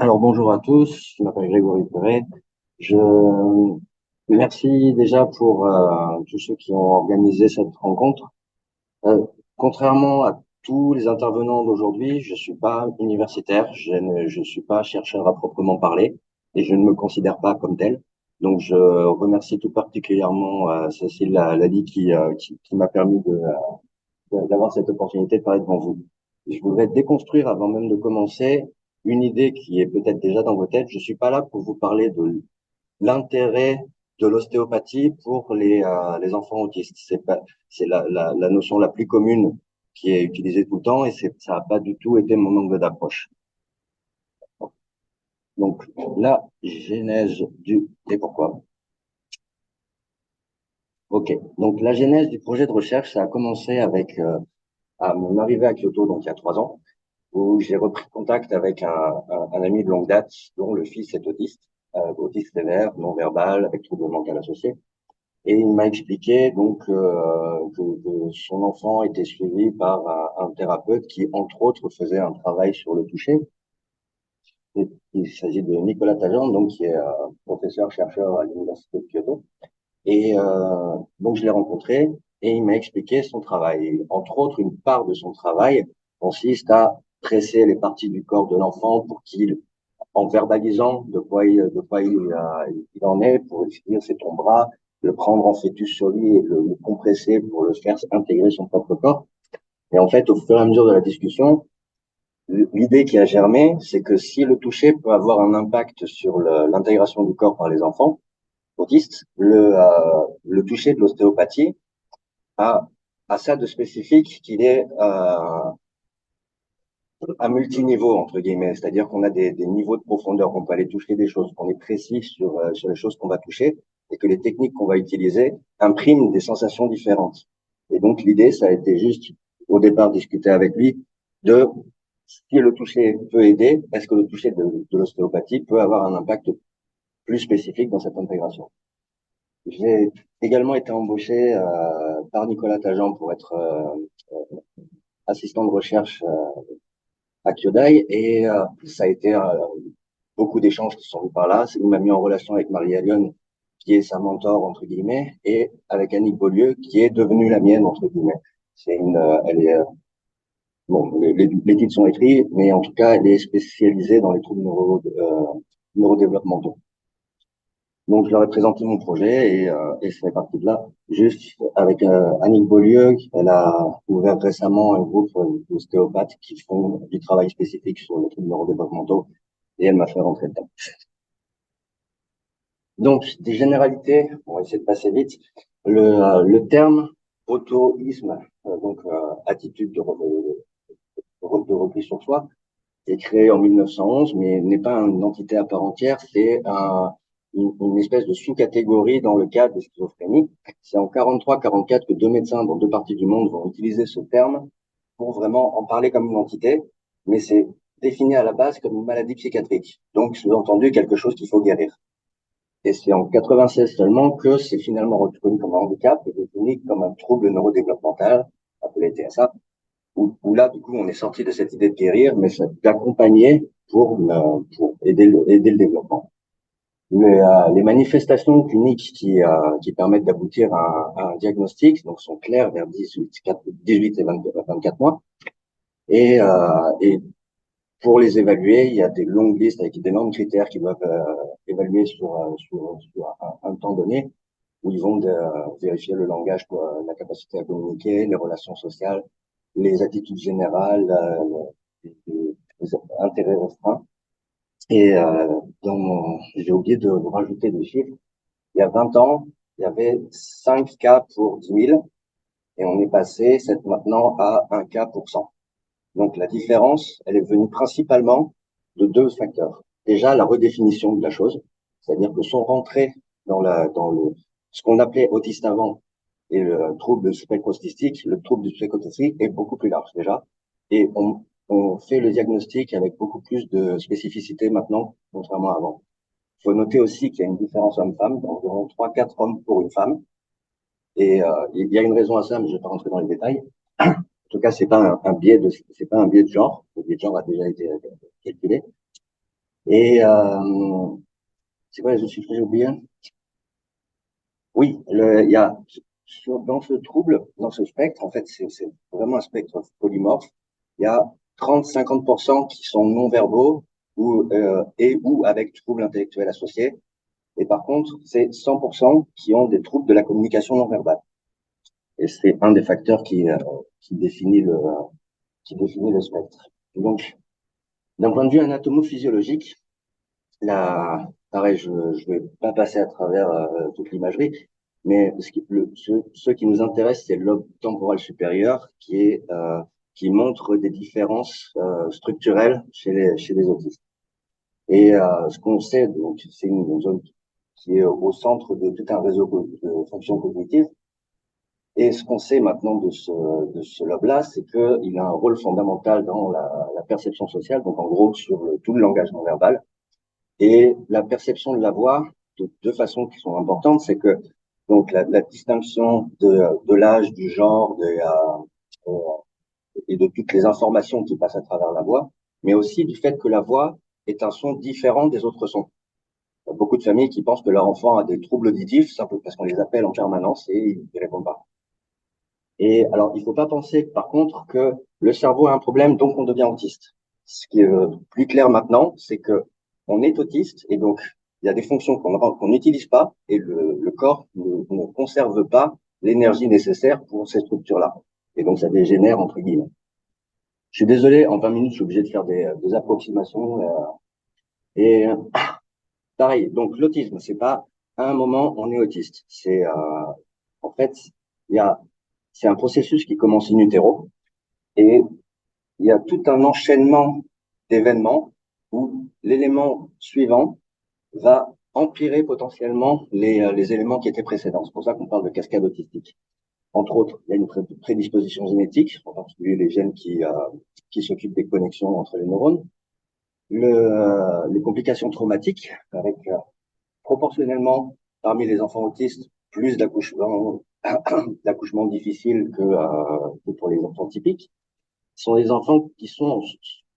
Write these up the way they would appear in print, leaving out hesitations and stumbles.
Alors bonjour à tous, je m'appelle Grégory Perret. Je merci déjà pour tous ceux qui ont organisé cette rencontre. Contrairement à tous les intervenants d'aujourd'hui, je suis pas universitaire, je suis pas chercheur à proprement parler et je ne me considère pas comme tel. Donc je remercie tout particulièrement Cécile Lally qui m'a permis d'avoir cette opportunité de parler devant vous. Je voudrais déconstruire avant même de commencer une idée qui est peut-être déjà dans vos têtes. Je suis pas là pour vous parler de l'intérêt de l'ostéopathie pour les enfants autistes. C'est la notion la plus commune qui est utilisée tout le temps et ça n'a pas du tout été mon angle d'approche. Donc, la genèse du et pourquoi. Ok. Donc, la genèse du projet de recherche, ça a commencé avec à mon arrivée à Kyoto, donc il y a 3 ans, où j'ai repris contact avec un ami de longue date dont le fils est autiste, autiste sévère, non-verbal, avec trouble mental associé. Et il m'a expliqué donc que son enfant était suivi par un thérapeute qui, entre autres, faisait un travail sur le toucher. Il s'agit de Nicolas Tajan, donc qui est professeur-chercheur à l'université de Kyoto. Et donc je l'ai rencontré et il m'a expliqué son travail. Et, entre autres, une part de son travail consiste à presser les parties du corps de l'enfant pour qu'il, en verbalisant de quoi il en est, pour lui dire c'est ton bras, le prendre en fœtus sur lui et le compresser pour le faire intégrer son propre corps. Et en fait, au fur et à mesure de la discussion, l'idée qui a germé, c'est que si le toucher peut avoir un impact sur l'intégration du corps par les enfants autistes, le toucher de l'ostéopathie a, a ça de spécifique qu'il est à multiniveau, entre guillemets. C'est-à-dire qu'on a des niveaux de profondeur, qu'on peut aller toucher des choses, qu'on est précis sur les choses qu'on va toucher et que les techniques qu'on va utiliser impriment des sensations différentes. Et donc, l'idée, ça a été juste, au départ, discuter avec lui de si le toucher peut aider, est-ce que le toucher de l'ostéopathie peut avoir un impact plus spécifique dans cette intégration. J'ai également été embauché par Nicolas Tajan pour être assistant de recherche à Kyodai et ça a été beaucoup d'échanges qui sont venus par là. Il m'a mis en relation avec Marie Lyon, qui est sa mentor, entre guillemets, et avec Annick Beaulieu, qui est devenue la mienne, entre guillemets. Elle est, bon, les titres sont écrits, mais en tout cas, elle est spécialisée dans les troubles neurodéveloppementaux. Donc, je leur ai présenté mon projet et c'est parti de là. Juste avec Annick Beaulieu, elle a ouvert récemment un groupe d'ostéopathes qui font du travail spécifique sur les troubles neurodéveloppementaux et elle m'a fait rentrer dedans. Donc, des généralités, on va essayer de passer vite. Le terme auto-isme, donc attitude de repli sur soi, est créé en 1911, mais n'est pas une entité à part entière, c'est une espèce de sous-catégorie dans le cadre de schizophrénie. C'est en 43-44 que deux médecins dans deux parties du monde vont utiliser ce terme pour vraiment en parler comme une entité, mais c'est défini à la base comme une maladie psychiatrique. Donc, sous-entendu, quelque chose qu'il faut guérir. Et c'est en 96 seulement que c'est finalement reconnu comme un handicap et défini comme un trouble neurodéveloppemental, appelé TSA, où là, du coup, on est sorti de cette idée de guérir, mais d'accompagner pour aider le développement. Les manifestations cliniques qui permettent d'aboutir à un diagnostic donc sont claires vers 18 et 24 mois. Et pour les évaluer, il y a des longues listes avec d'énormes critères qui doivent évaluer sur un temps donné, où ils vont vérifier le langage, la capacité à communiquer, les relations sociales, les attitudes générales, les intérêts restreints. Et j'ai oublié de rajouter des chiffres. Il y a 20 ans, il y avait 5 cas pour 10 000 et on est passé maintenant à 1 cas pour 100. Donc la différence, elle est venue principalement de deux facteurs. Déjà, la redéfinition de la chose, c'est-à-dire que sont rentrés ce qu'on appelait autiste avant et le trouble du spectre autistique, le trouble du spectre autistique est beaucoup plus large déjà. Et on fait le diagnostic avec beaucoup plus de spécificité maintenant, contrairement à avant. Il faut noter aussi qu'il y a une différence homme-femme d'environ 3-4 hommes pour une femme. Et il y a une raison à ça, mais je ne vais pas rentrer dans les détails. En tout cas, c'est pas un biais de genre. Le biais de genre a déjà été calculé. Et c'est quoi les autres chiffres que j'ai oubliés? Oui, il y a dans ce trouble, dans ce spectre, en fait, c'est vraiment un spectre polymorphe. Il y a 30-50% qui sont non-verbaux et ou avec troubles intellectuels associés. Et par contre, c'est 100% qui ont des troubles de la communication non verbale. Et c'est un des facteurs qui qui définit le spectre. Donc, d'un point de vue anatomo-physiologique, pareil, je ne vais pas passer à travers toute l'imagerie, mais ce qui nous intéresse, c'est le lobe temporal supérieur qui montre des différences structurelles chez les autistes. Et ce qu'on sait, donc, c'est une zone qui est au centre de tout un réseau de fonctions cognitives. Et ce qu'on sait maintenant de ce lobe-là, c'est qu'il a un rôle fondamental dans la perception sociale, donc en gros sur tout le langage non verbal. Et la perception de la voix, de deux façons qui sont importantes, c'est que donc la distinction de l'âge, du genre et de toutes les informations qui passent à travers la voix, mais aussi du fait que la voix est un son différent des autres sons. Il y a beaucoup de familles qui pensent que leur enfant a des troubles auditifs, simplement parce qu'on les appelle en permanence et ils ne répondent pas. Et alors, il ne faut pas penser, par contre, que le cerveau a un problème, donc on devient autiste. Ce qui est plus clair maintenant, c'est que on est autiste et donc il y a des fonctions qu'on n'utilise pas et le corps ne conserve pas l'énergie nécessaire pour ces structures-là. Et donc ça dégénère entre guillemets. Je suis désolé, en 20 minutes, je suis obligé de faire des approximations. Et pareil, donc l'autisme, c'est pas à un moment on est autiste. C'est en fait, il y a c'est un processus qui commence in utero et il y a tout un enchaînement d'événements où l'élément suivant va empirer potentiellement les éléments qui étaient précédents. C'est pour ça qu'on parle de cascade autistique. Entre autres, il y a une prédisposition génétique, en particulier les gènes qui s'occupent des connexions entre les neurones. Les complications traumatiques, avec proportionnellement, parmi les enfants autistes, plus d'accouchements difficiles que pour les enfants typiques, sont des enfants qui sont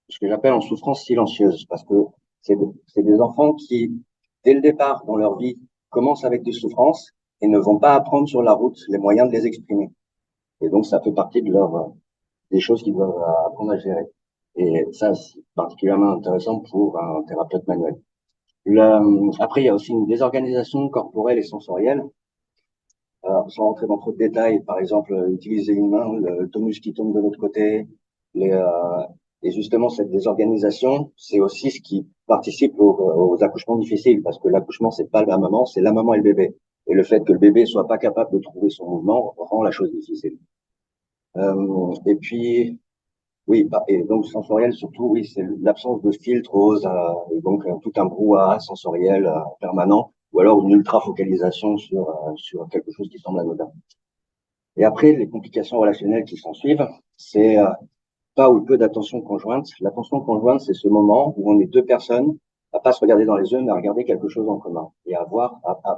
ce que j'appelle en souffrance silencieuse, parce que c'est des enfants qui, dès le départ dans leur vie, commencent avec des souffrances et ne vont pas apprendre sur la route les moyens de les exprimer. Et donc, ça fait partie des choses qu'ils doivent apprendre à gérer. Et ça, c'est particulièrement intéressant pour un thérapeute manuel. Après, il y a aussi une désorganisation corporelle et sensorielle. Sans rentrer dans trop de détails, par exemple, utiliser une main, le tonus qui tombe de l'autre côté, les, euh, et justement, cette désorganisation, c'est aussi ce qui participe aux accouchements difficiles, parce que l'accouchement, c'est pas la maman, c'est la maman et le bébé. Et le fait que le bébé soit pas capable de trouver son mouvement rend la chose difficile. Et puis, oui, et donc sensoriel surtout, oui, c'est l'absence de filtre et donc tout un brouhaha sensoriel permanent, ou alors une ultra focalisation sur quelque chose qui semble anodin. Et après, les complications relationnelles qui s'en suivent, c'est pas ou peu d'attention conjointe. L'attention conjointe, c'est ce moment où on est deux personnes à pas se regarder dans les yeux, mais à regarder quelque chose en commun et à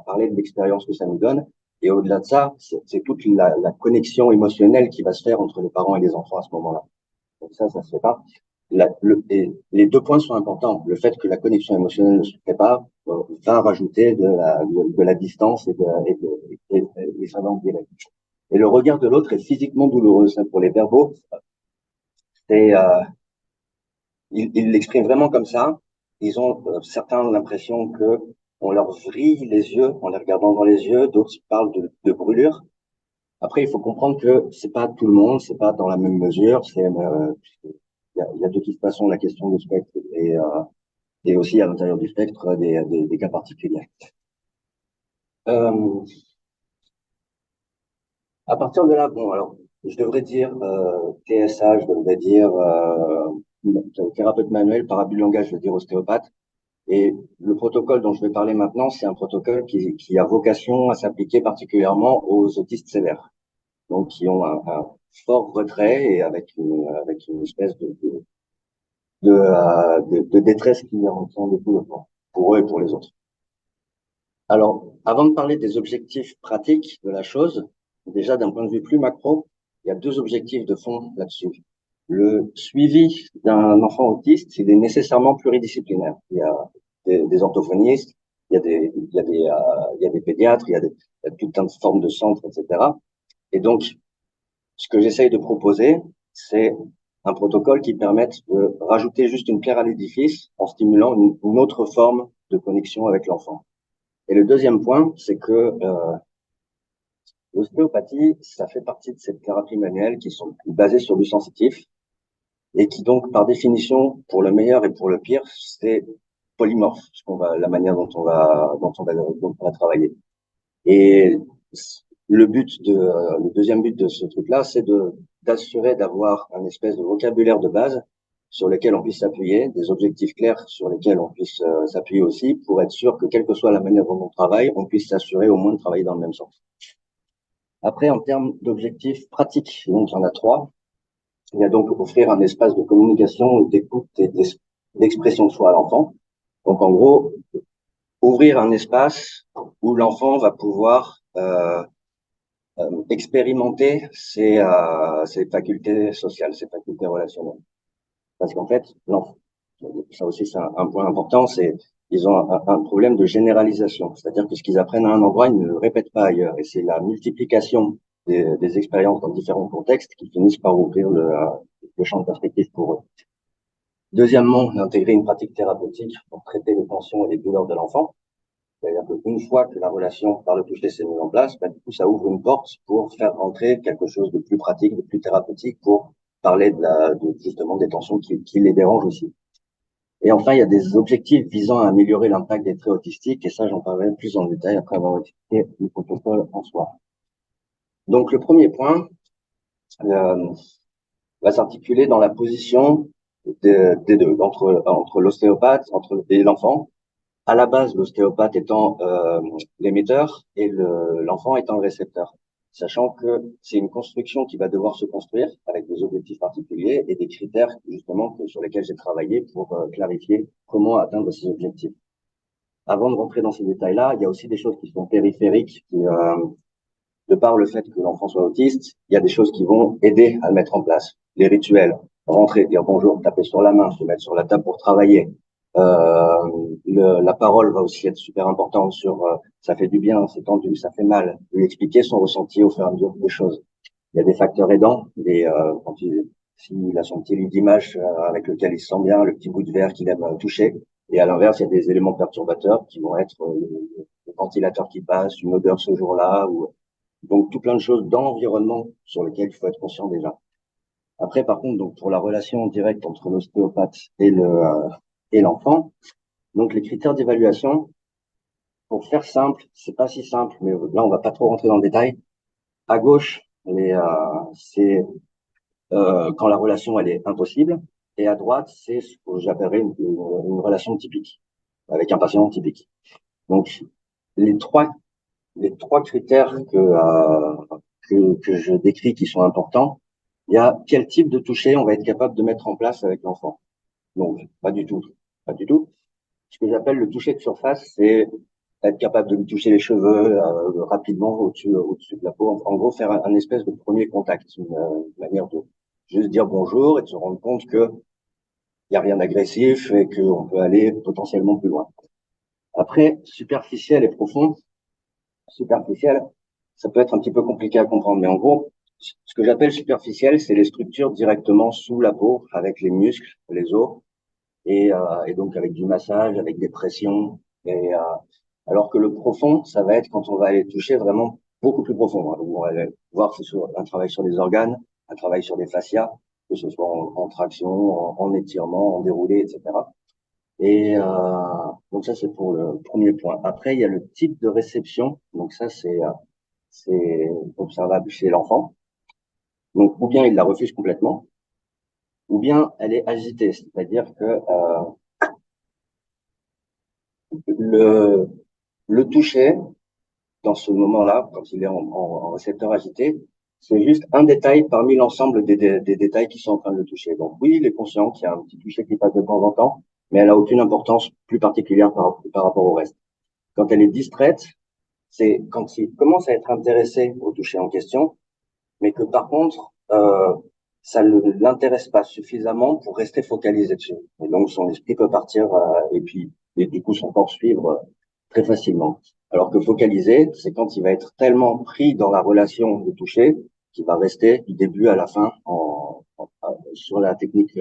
parler de l'expérience que ça nous donne. Et au-delà de ça, c'est toute la connexion émotionnelle qui va se faire entre les parents et les enfants à ce moment-là. Donc ça se fait pas. Et les deux points sont importants. Le fait que la connexion émotionnelle ne se fait pas va rajouter de la distance et ça va empirer. Et le regard de l'autre est physiquement douloureux. Ça, pour les verbaux, c'est ils l'expriment vraiment comme ça. Ils ont certains l'impression que on leur vrille les yeux en les regardant dans les yeux. D'autres parlent de brûlure. Après, il faut comprendre que c'est pas tout le monde, c'est pas dans la même mesure. Il y a de toute façon la question du spectre et aussi à l'intérieur du spectre des cas particuliers. Euh, à partir de là, bon, alors, je devrais dire TSA, je devrais dire thérapeute manuel, par abus de langage, je veux dire ostéopathe. Et le protocole dont je vais parler maintenant, c'est un protocole qui a vocation à s'appliquer particulièrement aux autistes sévères, donc qui ont un fort retrait et avec une espèce de détresse qui en sont de tout le temps, pour eux et pour les autres. Alors, avant de parler des objectifs pratiques de la chose, déjà d'un point de vue plus macro, il y a deux objectifs de fond là-dessus. Le suivi d'un enfant autiste, il est nécessairement pluridisciplinaire. Il y a des orthophonistes, il y a des pédiatres, il y a tout un forme de centres, etc. Et donc, ce que j'essaye de proposer, c'est un protocole qui permette de rajouter juste une pierre à l'édifice en stimulant une autre forme de connexion avec l'enfant. Et le deuxième point, c'est que l'ostéopathie, ça fait partie de ces thérapies manuelles qui sont basées sur du sensitif et qui donc, par définition, pour le meilleur et pour le pire, c'est polymorphe, la manière dont on va travailler. Et le deuxième but de ce truc-là, c'est d'assurer d'avoir un espèce de vocabulaire de base sur lequel on puisse s'appuyer, des objectifs clairs sur lesquels on puisse s'appuyer aussi, pour être sûr que quelle que soit la manière dont on travaille, on puisse s'assurer au moins de travailler dans le même sens. Après, en termes d'objectifs pratiques, donc il y en a trois. Il y a donc offrir un espace de communication, d'écoute et d'expression de soi à l'enfant. Donc en gros, ouvrir un espace où l'enfant va pouvoir expérimenter ses facultés sociales, ses facultés relationnelles. Parce qu'en fait, l'enfant, ça aussi c'est un point important, c'est ils ont un problème de généralisation. C'est-à-dire que ce qu'ils apprennent à un endroit, ils ne le répètent pas ailleurs. Et c'est la multiplication des expériences dans différents contextes qui finissent par ouvrir le champ de perspective pour eux. Deuxièmement, intégrer une pratique thérapeutique pour traiter les tensions et les douleurs de l'enfant. C'est-à-dire qu'une fois que la relation par le toucher s'est mise en place, du coup, ça ouvre une porte pour faire rentrer quelque chose de plus pratique, de plus thérapeutique, pour parler justement des tensions qui les dérangent aussi. Et enfin, il y a des objectifs visant à améliorer l'impact des traits autistiques, et ça, j'en parlerai plus en détail après avoir expliqué le protocole en soi. Donc, le premier point va s'articuler dans la position des deux, entre l'ostéopathe et l'enfant. À la base, l'ostéopathe étant l'émetteur et l'enfant étant le récepteur. Sachant que c'est une construction qui va devoir se construire avec des objectifs particuliers et des critères justement sur lesquels j'ai travaillé pour clarifier comment atteindre ces objectifs. Avant de rentrer dans ces détails-là, il y a aussi des choses qui sont périphériques, de par le fait que l'enfant soit autiste, il y a des choses qui vont aider à le mettre en place. Les rituels, rentrer, dire bonjour, taper sur la main, se mettre sur la table pour travailler. La parole va aussi être super importante sur ça fait du bien, c'est tendu, ça fait mal. Lui expliquer son ressenti au fur et à mesure des choses. Il y a des facteurs aidants, s'il a son petit livre d'images avec lequel il se sent bien, le petit bout de verre qu'il aime toucher. Et à l'inverse, il y a des éléments perturbateurs qui vont être le ventilateur qui passe, une odeur ce jour-là, ou donc tout plein de choses dans l'environnement sur lesquelles il faut être conscient déjà. Après, par contre, donc pour la relation directe entre l'ostéopathe et l'enfant, donc les critères d'évaluation, pour faire simple, c'est pas si simple, mais là on va pas trop rentrer dans le détail. À gauche, c'est quand la relation elle est impossible, et à droite, c'est ce que j'appellerais une relation typique, avec un patient typique. Donc les trois les trois critères que je décris qui sont importants, il y a quel type de toucher on va être capable de mettre en place avec l'enfant. Donc, pas du tout. Pas du tout. Ce que j'appelle le toucher de surface, c'est être capable de lui toucher les cheveux rapidement au-dessus de la peau. En gros, faire un espèce de premier contact, une manière de juste dire bonjour et de se rendre compte que il n'y a rien d'agressif et qu'on peut aller potentiellement plus loin. Après, superficiel et profond, superficiel, ça peut être un petit peu compliqué à comprendre, mais en gros, ce que j'appelle superficiel, c'est les structures directement sous la peau, avec les muscles, les os, et donc avec du massage, avec des pressions. Alors que le profond, ça va être quand on va aller toucher vraiment beaucoup plus profond. Hein. On va aller voir un travail sur les organes, un travail sur des fascias, que ce soit en traction, en étirement, en déroulé, etc. Et donc ça, c'est pour le premier point. Après, il y a le type de réception. Donc ça, c'est observable chez l'enfant. Donc, ou bien il la refuse complètement, ou bien elle est agitée, c'est-à-dire que le, le toucher, dans ce moment-là, quand il est en récepteur agité, c'est juste un détail parmi l'ensemble des détails qui sont en train de le toucher. Donc oui, il est conscient qu'il y a un petit toucher qui passe de temps en temps, mais elle a aucune importance plus particulière par rapport au reste. Quand elle est distraite, c'est quand il commence à être intéressé au toucher en question, mais que par contre, ça ne l'intéresse pas suffisamment pour rester focalisé dessus. Et donc, son esprit peut partir et du coup, son corps suivre très facilement. Alors que focaliser, c'est quand il va être tellement pris dans la relation de toucher qu'il va rester du début à la fin sur la technique,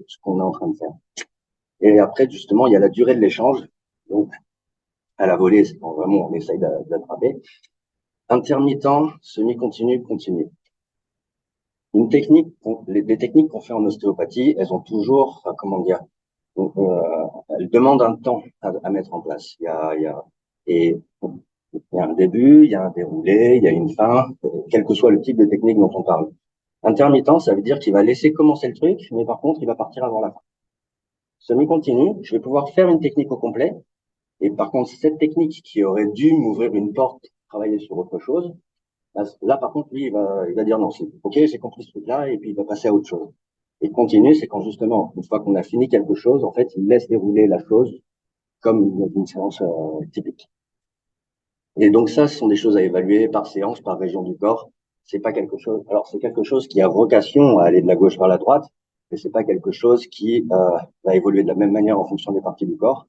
ce qu'on est en train de faire. Et après, justement, il y a la durée de l'échange. Donc, à la volée, c'est quand vraiment on essaye d'attraper. Intermittent, semi-continu, continu. Une technique, les techniques qu'on fait en ostéopathie, elles ont toujours, comment dire, elles demandent un temps à mettre en place. Et il y a un début, il y a un déroulé, il y a une fin, quel que soit le type de technique dont on parle. Intermittent, ça veut dire qu'il va laisser commencer le truc, mais par contre, il va partir avant la fin. Semi-continu, je vais pouvoir faire une technique au complet, et par contre, cette technique qui aurait dû m'ouvrir une porte, travailler sur autre chose, là, par contre, lui, il va dire non, c'est OK, j'ai compris ce truc-là, et puis il va passer à autre chose. Et continue, c'est quand justement, une fois qu'on a fini quelque chose, en fait, il laisse dérouler la chose comme une séance typique. Et donc ça, ce sont des choses à évaluer par séance, par région du corps. C'est pas quelque chose. Alors c'est quelque chose qui a vocation à aller de la gauche vers la droite, mais c'est pas quelque chose qui va évoluer de la même manière en fonction des parties du corps.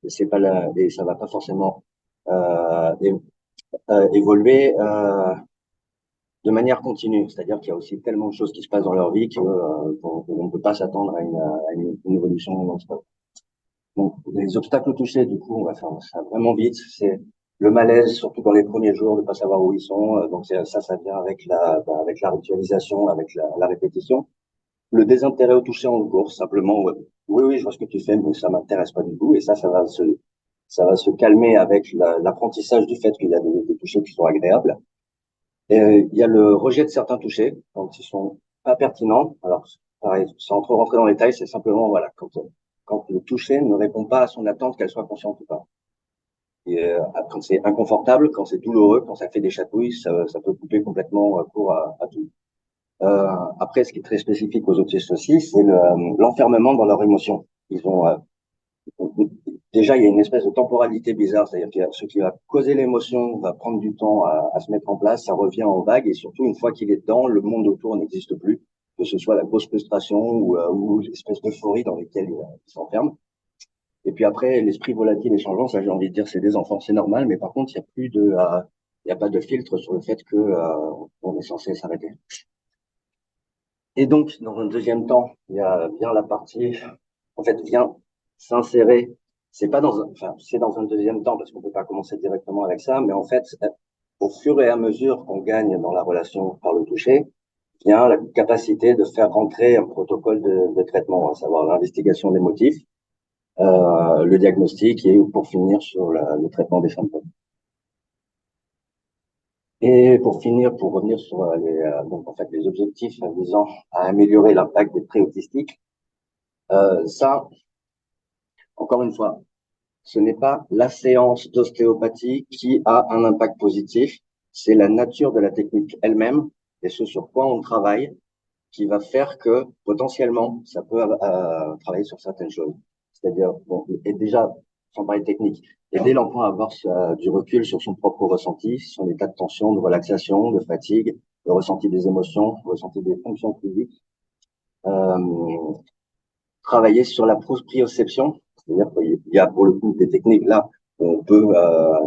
Et c'est pas et ça va pas forcément évoluer de manière continue. C'est-à-dire qu'il y a aussi tellement de choses qui se passent dans leur vie qu'on ne peut pas s'attendre à une évolution non-stop. Donc, les obstacles touchés, du coup, on va faire ça vraiment vite. C'est le malaise, surtout dans les premiers jours, de pas savoir où ils sont. Donc, ça vient avec la ritualisation, avec la répétition. Le désintérêt au toucher en cours, simplement, ouais, oui, je vois ce que tu fais, mais ça m'intéresse pas du tout. Et ça va se calmer avec l'apprentissage du fait qu'il y a des touchés qui sont agréables. Et il y a le rejet de certains touchés, quand ils sont pas pertinents. Alors, pareil, sans trop rentrer dans les détails, c'est simplement, voilà, quand le toucher ne répond pas à son attente, qu'elle soit consciente ou pas. Et quand c'est inconfortable, quand c'est douloureux, quand ça fait des chatouilles, ça peut couper complètement court à tout. Après, ce qui est très spécifique aux autistes aussi, c'est l'enfermement dans leurs émotions. Ils ont déjà, il y a une espèce de temporalité bizarre, c'est-à-dire que ce qui va causer l'émotion va prendre du temps à se mettre en place, ça revient en vague, et surtout, une fois qu'il est dedans, le monde autour n'existe plus, que ce soit la grosse frustration ou l'espèce d'euphorie dans laquelle il s'enferme. Et puis après, l'esprit volatile et changeant, ça j'ai envie de dire, c'est des enfants, c'est normal, mais par contre, il y a pas de filtre sur le fait que on est censé s'arrêter. Et donc, dans un deuxième temps, il y a bien la partie, en fait, vient s'insérer. C'est pas dans un, enfin, c'est dans un deuxième temps parce qu'on peut pas commencer directement avec ça, mais en fait, au fur et à mesure qu'on gagne dans la relation par le toucher, vient la capacité de faire rentrer un protocole de traitement, à savoir l'investigation des motifs, le diagnostic et pour finir sur le traitement des symptômes. Et pour finir, pour revenir sur donc en fait les objectifs visant à améliorer l'impact des pré-autistiques, ça, encore une fois, ce n'est pas la séance d'ostéopathie qui a un impact positif, c'est la nature de la technique elle-même et ce sur quoi on travaille qui va faire que potentiellement ça peut travailler sur certaines choses. C'est-à-dire, bon, et déjà, sans parler de technique, aider l'enfant à avoir du recul sur son propre ressenti, son état de tension, de relaxation, de fatigue, le ressenti des émotions, le ressenti des fonctions physiques. Euh, Travailler sur la proprioception, c'est-à-dire qu'il y a pour le coup des techniques là où on peut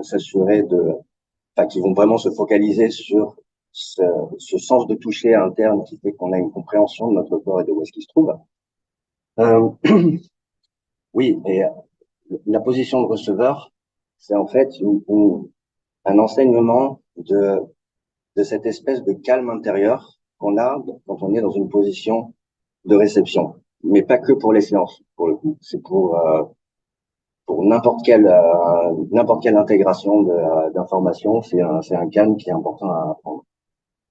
s'assurer enfin, qui vont vraiment se focaliser sur ce sens de toucher interne qui fait qu'on a une compréhension de notre corps et de où est-ce qu'il se trouve. Euh, oui, et la position de receveur, c'est en fait un enseignement de cette espèce de calme intérieur qu'on a quand on est dans une position de réception. Mais pas que pour les séances, pour le coup. C'est pour n'importe quelle intégration d'informations, c'est un calme qui est important à apprendre.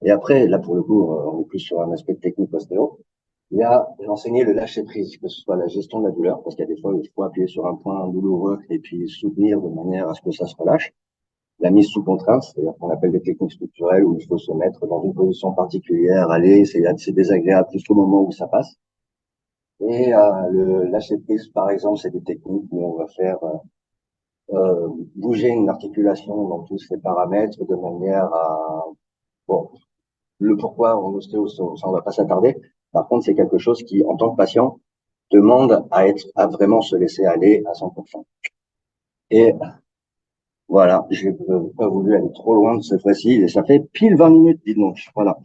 Et après, là, pour le coup, on est plus sur un aspect technique ostéo. Il y a enseigné le lâcher prise, que ce soit la gestion de la douleur, parce qu'il y a des fois où il faut appuyer sur un point douloureux et puis soutenir de manière à ce que ça se relâche. La mise sous contrainte, c'est-à-dire qu'on appelle des techniques structurelles où il faut se mettre dans une position particulière, aller, c'est désagréable jusqu'au moment où ça passe. Et le lâcher prise, par exemple, c'est des techniques où on va faire bouger une articulation dans tous ses paramètres de manière à bon, le pourquoi en ostéo, ça, on va pas s'attarder. Par contre, c'est quelque chose qui, en tant que patient, demande à vraiment se laisser aller à 100%. Et voilà, j'ai pas voulu aller trop loin de cette fois-ci. Et ça fait pile 20 minutes, dis donc. Voilà.